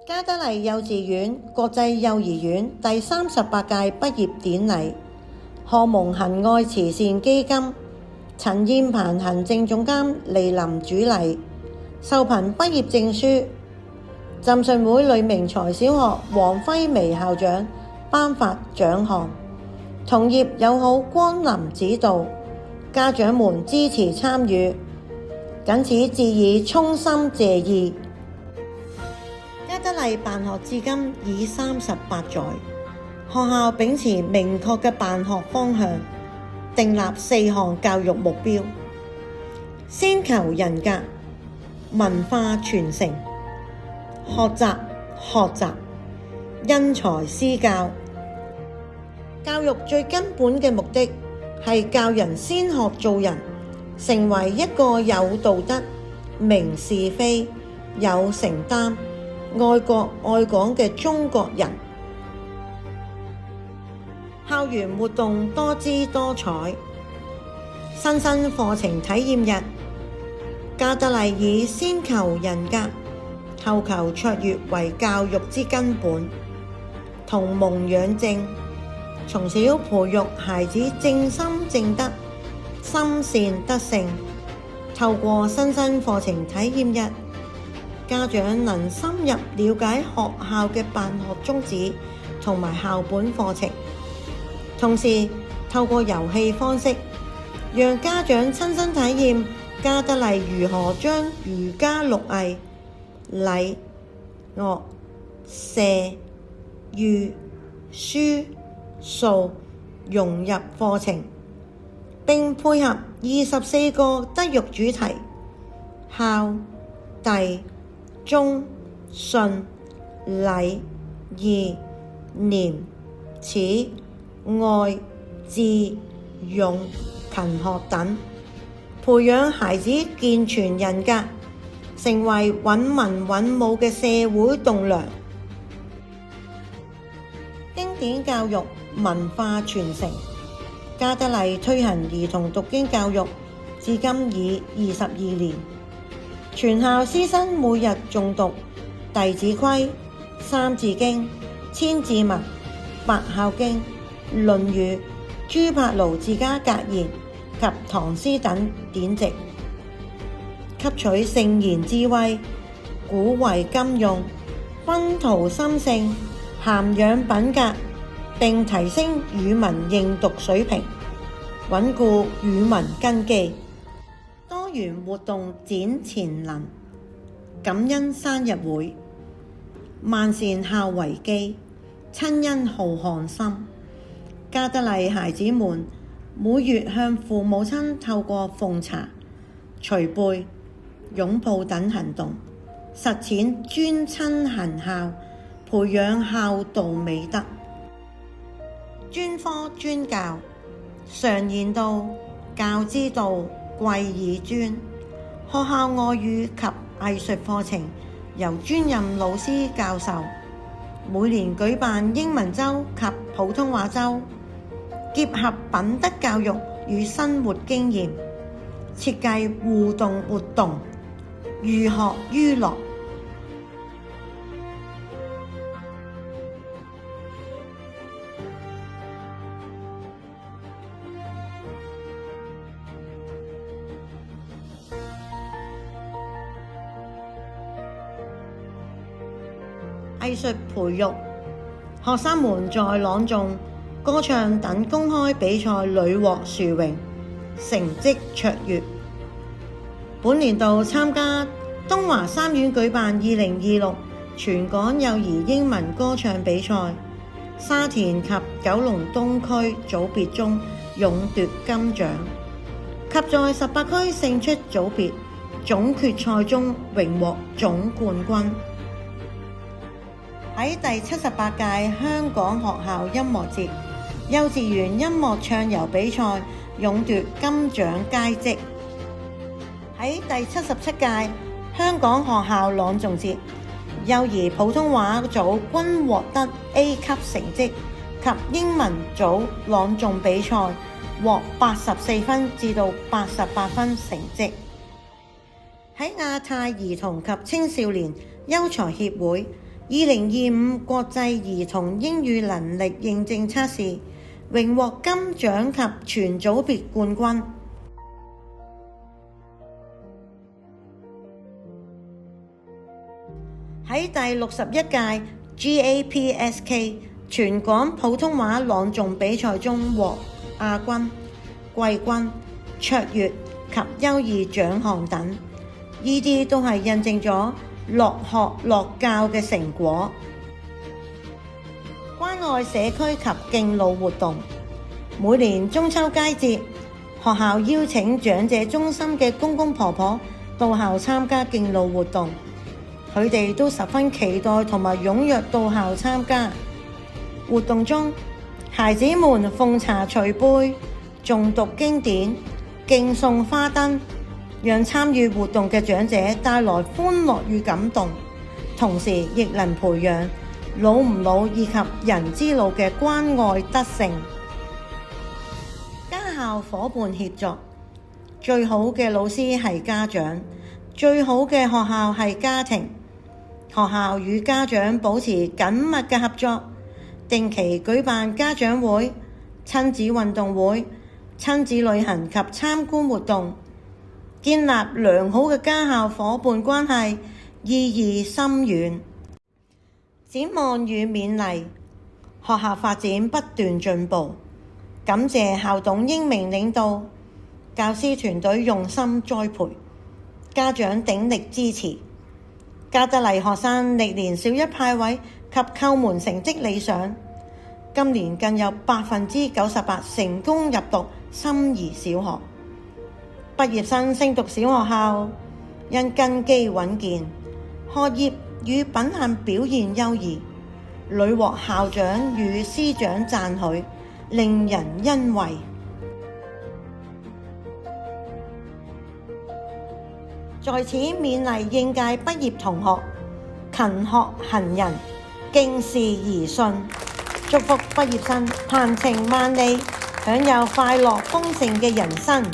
加德麗幼稚園國際幼兒園第38屆畢業典禮，賀蒙行愛慈善基金陳燕鵬行政總監蒞臨主禮，授憑畢業證書。浸信會呂明才小學黃輝薇校長頒發獎項，同業友好光臨指導，家長們支持參與，謹此致以衷心謝意。加德麗辦學至今已38載，學校秉持明確嘅辦學方向，訂立4項教育目標：先求人格、文化傳承、學習、因材施教。教育最根本嘅目的係教人先學做人，成為一個有道德、明是非、有承擔、愛國愛港嘅中國人。校園活動多姿多彩，新生課程體驗日，加德麗以先求人格，後求卓越為教育之根本，同蒙養正，從小培育孩子正心正德、心善德性。透過新生課程體驗日，家長能深入了解學校嘅辦學宗旨同埋校本課程，同時透過遊戲方式，讓家長親身體驗加德麗如何將儒家六藝禮、樂、射、御、書、數融入課程，並配合24個德育主題：孝、悌、忠、信、禮、義、廉、恥、愛、智、勇、勤學等，培養孩子健全人格，成為穩文穩武嘅社會棟樑。經典教育文化傳承，加德麗推行兒童讀經教育至今已22年，全校師生每日誦讀《弟子規》、《三字經》、《千字文》、《八孝經》、《論語》、朱柏盧自家格言及唐詩等典籍，吸取聖賢智慧，古為今用，熏陶心性，涵養品格，並提升語文認讀水平，穩固語文根基。多元活動展潛能，感恩生日會，萬善孝為基，親恩浩瀚心。加德麗孩子們每月向父母親透過奉茶、捶背、擁抱等行動，實踐尊親行孝，培養孝道美德。專科專教，常言道：教之道貴以專。學校外語及藝術課程由專任老師教授，每年舉辦英文週及普通話週，結合品德教育與生活經驗，設計互動活動，寓學於樂。藝術培育，學生們在朗誦、歌唱等公開比賽屢獲殊榮，成績卓越。本年度參加東華三院舉辦2026全港幼兒英文歌唱比賽，沙田及九龍東區組別中勇奪金獎，及在18區勝出組別總決賽中榮獲總冠軍。喺第78屆香港學校音樂節幼稚園音樂唱遊比賽勇奪金獎佳績。喺第77屆香港學校朗誦節幼兒普通話組均獲得 A 級成績，及英文組朗誦比賽獲84分至到88分成績。喺亞太兒童及青少年優才協會2025國際兒童英語能力認證測試，榮獲金獎及全組別冠軍。喺第61屆 GAPSK 全港普通話朗誦比賽中獲亞軍、季軍、卓越及優異獎項等，呢啲都係印證咗樂學樂教嘅成果。關愛社區及敬老活動，每年中秋佳節，學校邀請長者中心嘅公公婆婆到校參加敬老活動，佢哋都十分期待同埋踴躍到校參加。活動中，孩子們奉茶捶杯、誦讀經典、敬送花燈，讓參與活動嘅長者帶來歡樂與感動，同時亦能培養老吾老以及人之老嘅關愛德性。家校夥伴協作，最好嘅老師係家長，最好嘅學校係家庭。學校與家長保持緊密嘅合作，定期舉辦家長會、親子運動會、親子旅行及參觀活動，建立良好嘅家校夥伴關係，意義深遠。展望與勉勵，學校發展不斷進步，感謝校董英明領導，教師團隊用心栽培，家長鼎力支持。加德麗學生歷年小一派位及叩門成績理想，今年更有98%成功入讀心儀小學。畢業生升讀小學校，因根基穩健，學業與品行表現優異，屢獲校長與師長讚許，令人欣慰。在此勉勵應屆畢業同學勤學行仁，敬事宜信，祝福畢業生鵬程萬里，享有快樂豐盛嘅人生。